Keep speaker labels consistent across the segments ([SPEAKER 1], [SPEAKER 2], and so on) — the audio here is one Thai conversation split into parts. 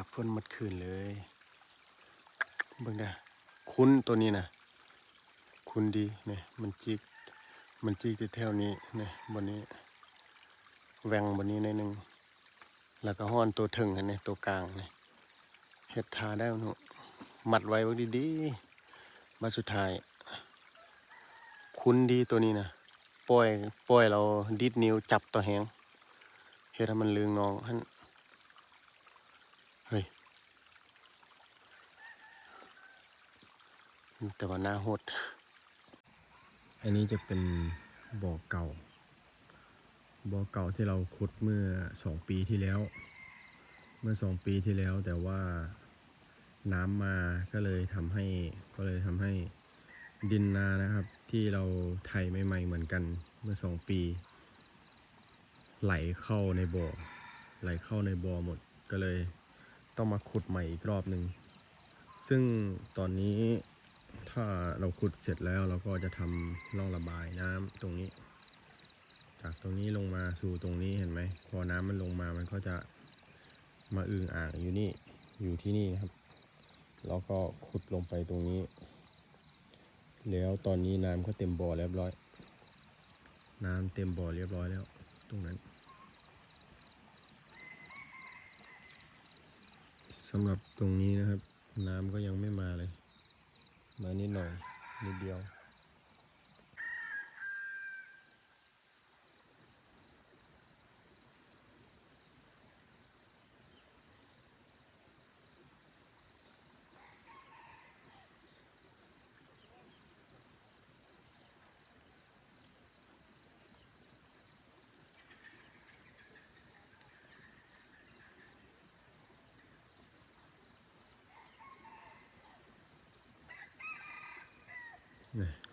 [SPEAKER 1] ากฝนหมดคืนเลยเบิ่งได้คุ้นตัวนี้นะคุ้นดีเนี่ยมันจิกที่แถวนี้เนี่ยบนนี้แหวงบนนี้ในหนึ่งแล้วก็ห้อนตัวถึงอันนี้ตัวกลางนี่เฮ็ดทาได้หนูมัดไว้ไว้ดีๆมาสุดท้ายคุ้นดีตัวนี้นะปล่อยเราดิดนิ้วจับตัวแหงเฮ็ดให้มันลืงน้องหั่นเฮ้ยแต่ว่าหน้าโหดอันนี้จะเป็นบ่อเก่าที่เราขุดเมื่อ2 ปีที่แล้วแต่ว่าน้ำมาก็เลยทำให้ดินนานะครับที่เราไถใหม่ๆเหมือนกันเมื่อ2 ปีไหลเข้าในบ่อหมดก็เลยต้องมาขุดใหม่อีกรอบหนึ่งซึ่งตอนนี้ถ้าเราขุดเสร็จแล้วเราก็จะทำร่องระบายน้ำตรงนี้จากตรงนี้ลงมาสู่ตรงนี้เห็นไหมพอน้ำมันลงมามันก็จะมาอึ่งอ่างอยู่ที่นี่ครับแล้วก็ขุดลงไปตรงนี้แล้วตอนนี้น้ำก็เต็มบ่อเรียบร้อยแล้วตรงนั้นสำหรับตรงนี้นะครับน้ำก็ยังไม่มาเลยมานิดหน่อยนิดเดียว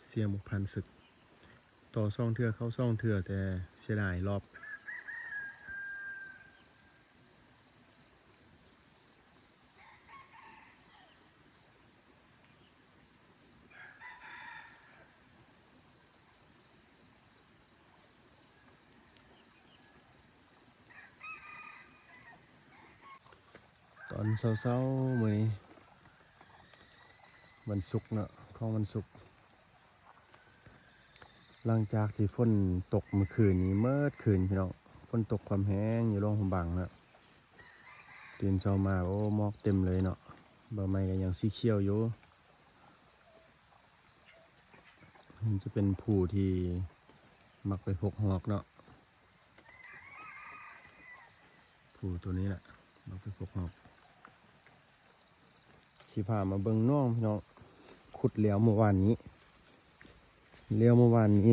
[SPEAKER 1] เสียมุกพันศึกต่อซ่องเทือเข้าซ่องเทือแต่เสียดายรอบตอนเช้าๆมื้อนี้วันศุกร์เนาะของวันศุกร์หลังจากที่ฝนตกเมื่อคืนนี้เมื่อคืนพี่น้องฝนตกความแห้งอยู่โรงพยาบาลนะตื่นเช้ามาโอ้หมอกเต็มเลยเนาะใบไม้ก็ยังสีเขียวอยู่มันจะเป็นผู้ที่มักไปพกหอกเนาะผู้ตัวนี้แหละมักไปพกหอกสิพามาเบิ่งน้องพี่น้องขุดแล้วเมื่อวานนี้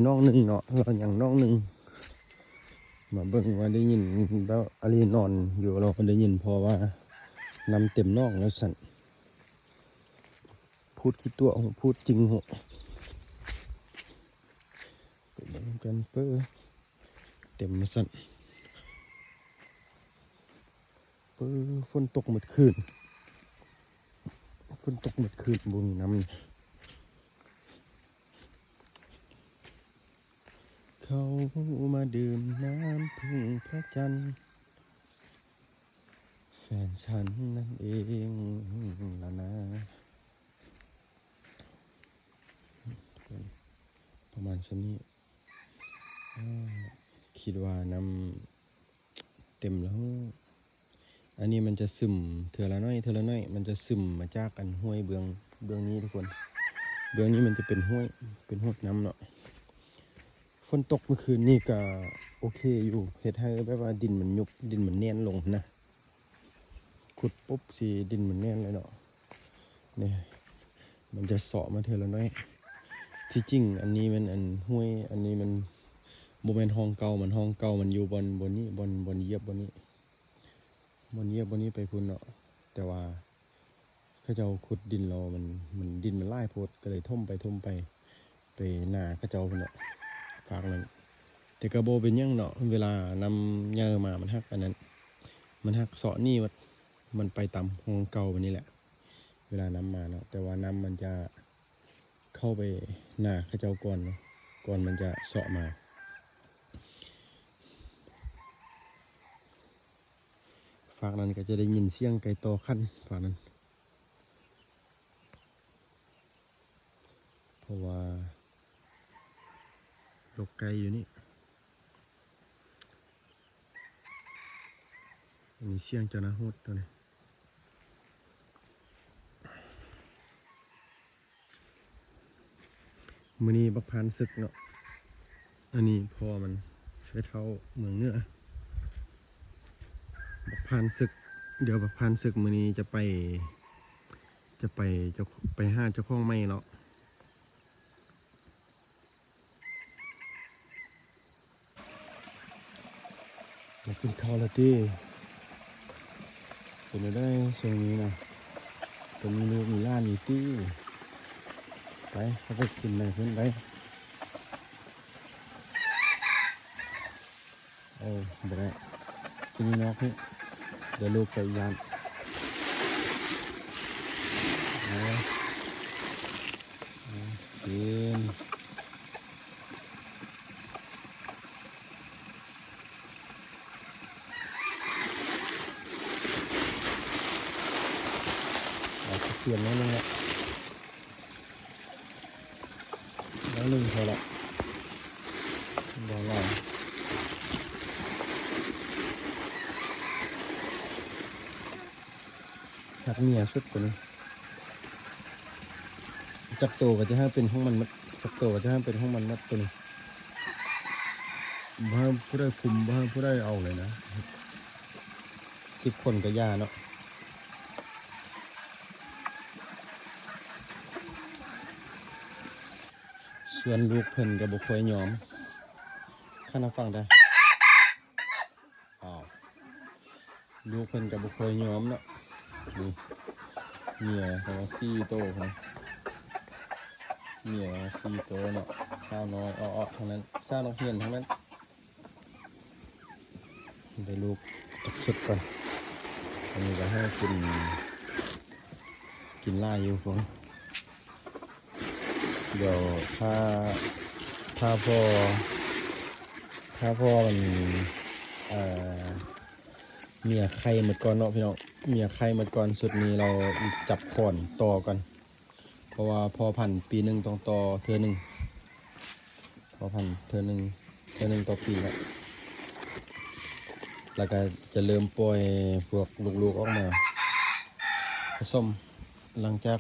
[SPEAKER 1] น้องหนึ่งเนาะเราอย่างน้องหนึ่งมาเบิ่งว่าได้ยินแล้วอารีนอนอยู่เราก็ได้ยินพอว่านำเต็มน้องแล้วสั่นพูดคิดตัวพูดจริงหกไปเบิ่งกันเปื้อเต็มมาสั่นเปื้อฝนตกหมดคืนบุญน้ำเขามาดื่มน้ำพึ่งพระจันทร์แฟนฉันนั่นเองแล้วนะประมาณเช่นนี้คิดว่าน้ำเต็มแล้วอันนี้มันจะซึมเถื่อละน้อยมันจะซึมมาจากอันห้วยเบื้องนี้ทุกคนเบื้องนี้มันจะเป็นห้วยน้ำเนาะฝนตกเมื่อคืนนี่ก็โอเคอยู่เฮ็ดให้แบบว่าดินมันยุบดินมันแน่นลงนะขุดปุ๊บสิดินมันแน่นเลยเนาะนี่มันจะเสาะมาเถื่อละน้อยที่จริงอันนี้มันอันห้วยอันนี้มันโมเมนต์ห้องเก่ามันอยู่บนนี้บนเหยียบบนนี้ไปพุ่นเนาะแต่ว่าเขาเจ้าขุดดินเรามันดินมันไล่โพดก็เลยท่มไปหน้าเขาเจ้าพุ่นเนาะฝากนั้นแต่กระโบเป็นยังเนาะเวลานำเงยมามันหักอันนั้นมันหักเสาะนี่มันไปตามห้องเก่าแบบนี้แหละเวลาน้ำมาเนาะแต่ว่าน้ำมันจะเข้าไปหน้าเขาเจ้าก่อนเนาะก่อนมันจะเสาะมาฝ ฝั่งนั้นก็จะได้ยินเสียงไก่โตขั้นฝั่งนั้นเพราะว่าลกไก่อยู่นี่มีเสียงเจ้าหน้าฮูดตัวนี้มื้อนี้บักพานศึกเนาะอันนี้พอมันใช้เท้าเมืองเนื้อบักพานศึกเดี๋ยวบักพานศึกมื้อนี้จะไปห้าเจ้าของไม้เนาะอยากกินข้าวแล้วติเป็นไปได้ช่วงนี้นะเป็นมีลูกมีหล้านมีตี้ไปเขาไปกินอะไรเพื่อนไปบ่ได้กินนอกนี่เดี๋ยวลูกไปยานกินเอาเปลี่ยนนิดนึงละแล้วนึงพอละบ่หลายหักเมียสุดตัวนี้จับโตก็จะให้เป็นห้องมันมัดจับโตก็จะให้เป็นห้องมันมัดตัวนี้บ้าผู้ได้คุมบ้าผู้ได้เอาเลยนะ10 คนก็ย่าเนาะส่วนลูกเพิ่นกับบุคคลยอมข้าน้าฟังได้ลูกเพิ่นกับบุคคลยอมเนาะนี่เมียเขา4 โตครับเมีย4 โตเนาะสาวน้อยอ้อๆทั้งนั้นสาวน้องเฮียนทั้งนั้นได้ลูกตักสุดก่อนอันนี้ก็ให้กินล่าอยู่พวกเดี๋ยวถ้าพ่อมันเมียไข่หมดก่อนเนาะพี่น้องเมียไข่หมดก่อนสุดนี้เราจับขอนต่อกันเพราะว่าพอพันปีหนึ่งต้องต่อเทื่อหนึ่งพอพันเทื่อหนึ่งต่อปีแล้วก็จะเริ่มปล่อยพวกลูกๆออกมาผสมหลังจาก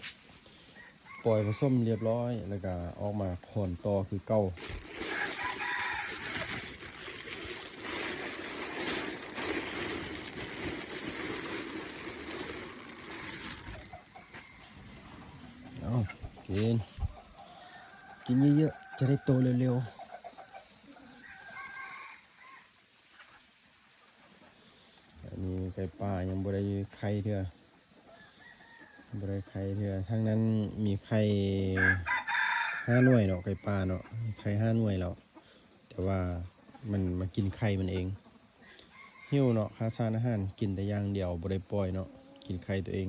[SPEAKER 1] ปล่อยผสมเรียบร้อยแล้วก็ออกมาขอนต่อคือเก้ากินเยอะๆจะได้โตเร็วๆอันนี้ไก่ป่ายังบ่ได้ไข่เถอะทั้งนั้นมีไข่5 หน่วยเนาะไก่ป่าเนาะไข่5 หน่วยแล้วแต่ว่ามันมากินไข่มันเองหิวเนาะขาดสารอาหารกินแต่อย่างเดียวบ่ได้ปล่อยเนาะกินไข่ตัวเอง